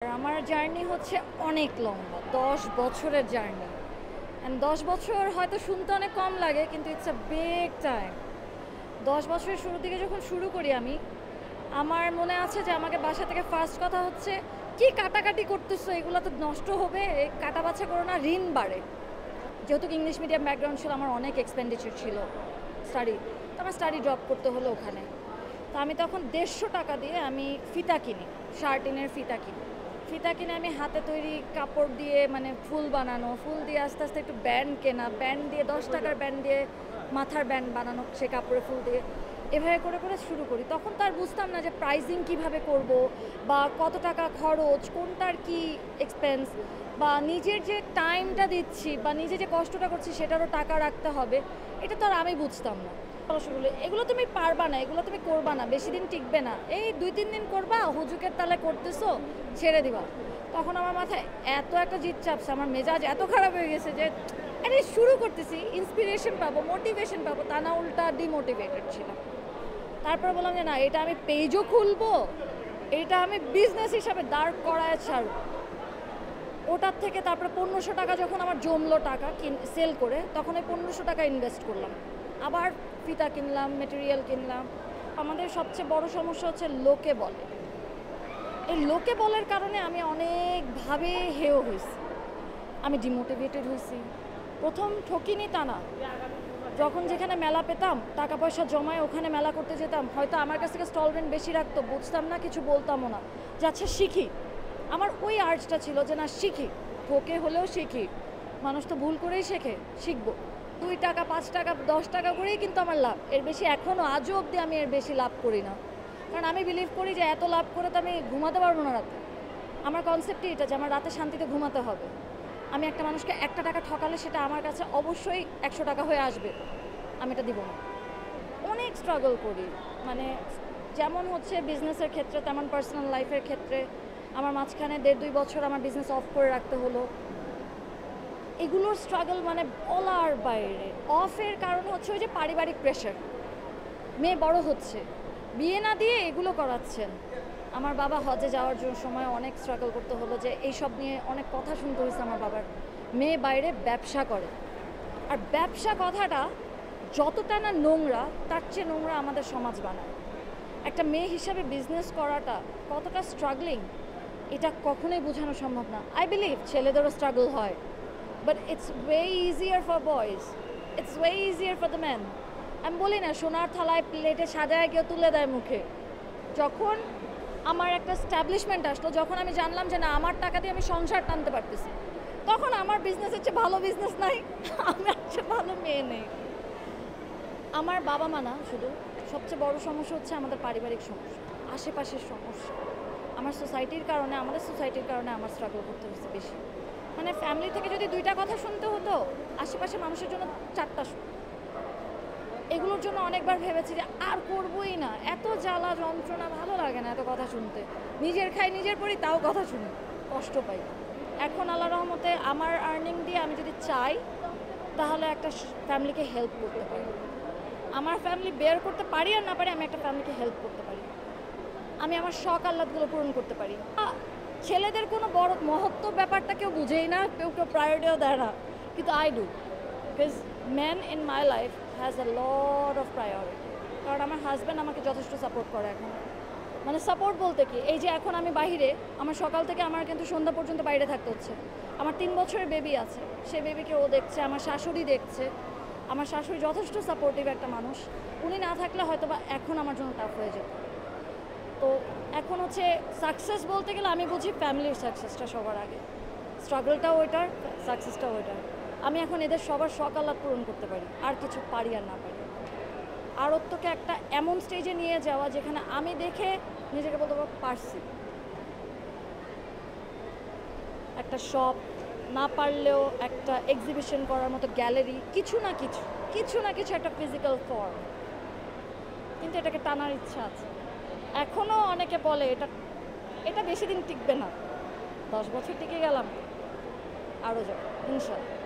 আমার জার্নি হচ্ছে অনেক লম্বা 10 বছরের জার্নি অ্যান্ড 10 বছর হয়তো শুনতে অনেক কম লাগে কিন্তু ইটস আ বিগ টাইম 10 বছরের শুরুর দিকে যখন শুরু করি আমি আমার মনে আছে যে আমাকে বাসা থেকে ফার্স্ট কথা হচ্ছে কি কাটাকাটি করতেছো এগুলো তো নষ্ট হবে এই কাটা বাছা করো না ঋণ বাড়ে যেহেতু ইংলিশ মিডিয়াম ব্যাকগ্রাউন্ড ছিল আমার অনেক এক্সপেন্ডিচার ছিল স্টাডি তো আমার স্টাডি ড্রপ করতে হলো ওখানে তো আমি তখন 150 টাকা দিয়ে আমি ফিতা কিনি শার্টিনের ফিতা কিনে আমি হাতে তৈরি কাপড় দিয়ে মানে ফুল বানানো ফুল দিয়ে আস্তে আস্তে একটু ব্যান্ড কেনা ব্যান্ড দিয়ে 10 টাকার ব্যান্ড দিয়ে মাথার ব্যান্ড বানানো সে কাপড়ে ফুল দিয়ে এভাবে করে করে শুরু করি তখন তো আর বুঝতাম না যে প্রাইজিং কিভাবে করব বা কত টাকা খরচ কোনটার কি এক্সপেন্স বা নিজের যে টাইমটা দিচ্ছি বা নিজে যে কষ্টটা করছি সেটারও টাকা রাখতে হবে এটা তো আর আমি বুঝতাম না পড়াশোনাগুলো এগুলো তুমি পারবা না এগুলো তুমি করবা না বেশি দিন টিকবে না এই 2-3 দিন করবা হুজুকের তালে করতেছো ছেড়ে দিবা তখন আমার মাথায় এত একটা জিত চাপছে আমার মেজাজ এত খারাপ হয়ে গেছে যে আরে শুরু করতেছি ইন্সপিরেশন পাবো মোটিভেশন পাবো তা না উল্টা ডিমোটিভেটেড ছিলাম তারপর বললাম যে না এটা আমি পেজও খুলবো এটা আমি বিজনেস হিসাবে দাঁড় করায় ছাড়ব ওটার থেকে তারপরে 1500 টাকা যখন আমার জমলো টাকা সেল করে তখন ওই 1500 টাকা ইনভেস্ট করলাম আবার ফিতা কিনলাম মেটেরিয়াল কিনলাম আমাদের সবচেয়ে বড় সমস্যা হচ্ছে লোকে বলে এই লোকে বলার কারণে আমি অনেকভাবে হেয় হয়েছি আমি ডিমোটিভেটেড হয়েছি প্রথম ঠকিনি তা না যখন যেখানে মেলা পেতাম টাকা পয়সা জমায় ওখানে মেলা করতে যেতাম হয়তো আমার কাছ থেকে স্টল রেন্ট বেশি রাখতো বুঝতাম না কিছু বলতামও না যে আচ্ছা শিখি আমার ওই আর্টসটা ছিল যে না শিখি ঠকে হলেও শিখি মানুষ তো ভুল করেই শেখে শিখবো 2 টাকা 5 টাকা 10 টাকা করেই কিন্তু আমার লাভ এর বেশি এখনও আজও অবধি আমি এর বেশি লাভ করি না কারণ আমি বিলিভ করি যে এত লাভ করে তো আমি ঘুমাতে পারবো না রাতে আমার কনসেপ্টই এটা যে আমার রাতে শান্তিতে ঘুমাতে হবে আমি একটা মানুষকে 1 টাকা ঠকালে সেটা আমার কাছে অবশ্যই 100 টাকা হয়ে আসবে আমি এটা দিব না অনেক স্ট্রাগল করি মানে যেমন হচ্ছে বিজনেসের ক্ষেত্রে তেমন পার্সোনাল লাইফের ক্ষেত্রে আমার মাঝখানে 1.5-2 বছর আমার বিজনেস অফ করে রাখতে হলো এগুলোর স্ট্রাগল মানে বলার বাইরে অফের কারণ হচ্ছে ওই যে পারিবারিক প্রেশার মেয়ে বড় হচ্ছে বিয়ে না দিয়ে এগুলো করাচ্ছেন আমার বাবা হজে যাওয়ার জন্য সময় অনেক স্ট্রাগল করতে হলো যে এইসব নিয়ে অনেক কথা শুনতে হয়েছে আমার বাবার মেয়ে বাইরে ব্যবসা করে আর ব্যবসা কথাটা যতটা না নোংরা তার চেয়ে নোংরা আমাদের সমাজ বানায় একটা মেয়ে হিসাবে বিজনেস করাটা কতটা স্ট্রাগলিং এটা কখনোই বোঝানো সম্ভব না আই বিলিভ ছেলেদেরও স্ট্রাগল হয় but its way easier for boys its way easier for the man আমি বলি না সোনার থালায় প্লেটে সাজায় কেউ তুলে দেয় মুখে যখন আমার একটা স্ট্যাবলিশমেন্ট আসলো যখন আমি জানলাম যে না আমার টাকা দিয়ে আমি সংসার টানতে পারতেছি তখন আমার বিজনেসের চেয়ে ভালো বিজনেস নাই আমার চেয়ে ভালো মেয়ে নেই আমার বাবা মা না শুধু সবচেয়ে বড় সমস্যা হচ্ছে আমাদের পারিবারিক সমস্যা আশেপাশের সমস্যা আমার সোসাইটির কারণে আমাদের সোসাইটির কারণে আমার স্ট্রাগল করতে হচ্ছে বেশি মানে ফ্যামিলি থেকে যদি 2টা কথা শুনতে হতো আশেপাশে মানুষের জন্য 4টা এগুলোর জন্য অনেকবার ভেবেছি যে আর করবোই না এত জ্বালা যন্ত্রণা ভালো লাগে না এত কথা শুনতে নিজের খাই নিজের পড়ি তাও কথা শুনি কষ্ট পাই এখন আল্লাহর রহমতে আমার আর্নিং দিয়ে আমি যদি চাই তাহলে একটা ফ্যামিলিকে হেল্প করতে পারি আমার ফ্যামিলি বের করতে পারি আর না পারি আমি একটা ফ্যামিলিকে হেল্প করতে পারি আমি আমার শখ আহ্লাদগুলো পূরণ করতে পারি ছেলেদের কোনো বড় মহত্ব ব্যাপারটা কেউ বুঝেই না কেউ প্রায়োরিটিও দেয় না কিন্তু I do because man in my life has a lot of priority কারণ আমার হাজব্যান্ড আমাকে যথেষ্ট সাপোর্ট করে এখন মানে সাপোর্ট বলতে কি এই যে এখন আমি বাইরে আমার সকাল থেকে আমার কিন্তু সন্ধ্যা পর্যন্ত বাইরে থাকতে হচ্ছে আমার 3 বছরের বেবি আছে সেই বেবিকে ও দেখছে আমার শাশুড়ি দেখছে আমার শাশুড়ি যথেষ্ট সাপোর্টিভ একটা মানুষ উনি না থাকলে হয়তো বা এখন আমার জন্য টাফ হয়ে যেত তো এখন হচ্ছে সাকসেস বলতে গেলে আমি বুঝি ফ্যামিলির সাকসেসটা সবার আগে স্ট্রাগলটাও ওইটার সাকসেসটাও ওইটার আমি এখন এদের সবার শখ আহ্লাদ পূরণ করতে পারি আর কিছু পারি আর না পারি আরত্বকে একটা এমন স্টেজে নিয়ে যাওয়া যেখানে আমি দেখে নিজেকে বলতে পারছি একটা শপ না পারলেও একটা এক্সিবিশন করার মতো গ্যালারি কিছু না কিছু একটা ফিজিক্যাল ফর্ম কিন্তু এটাকে টানার ইচ্ছা আছে এখনও অনেকে বলে এটা বেশি দিন টিকবে না 10 বছর টিকে গেলাম আরও যাবে ইনশাল্লাহ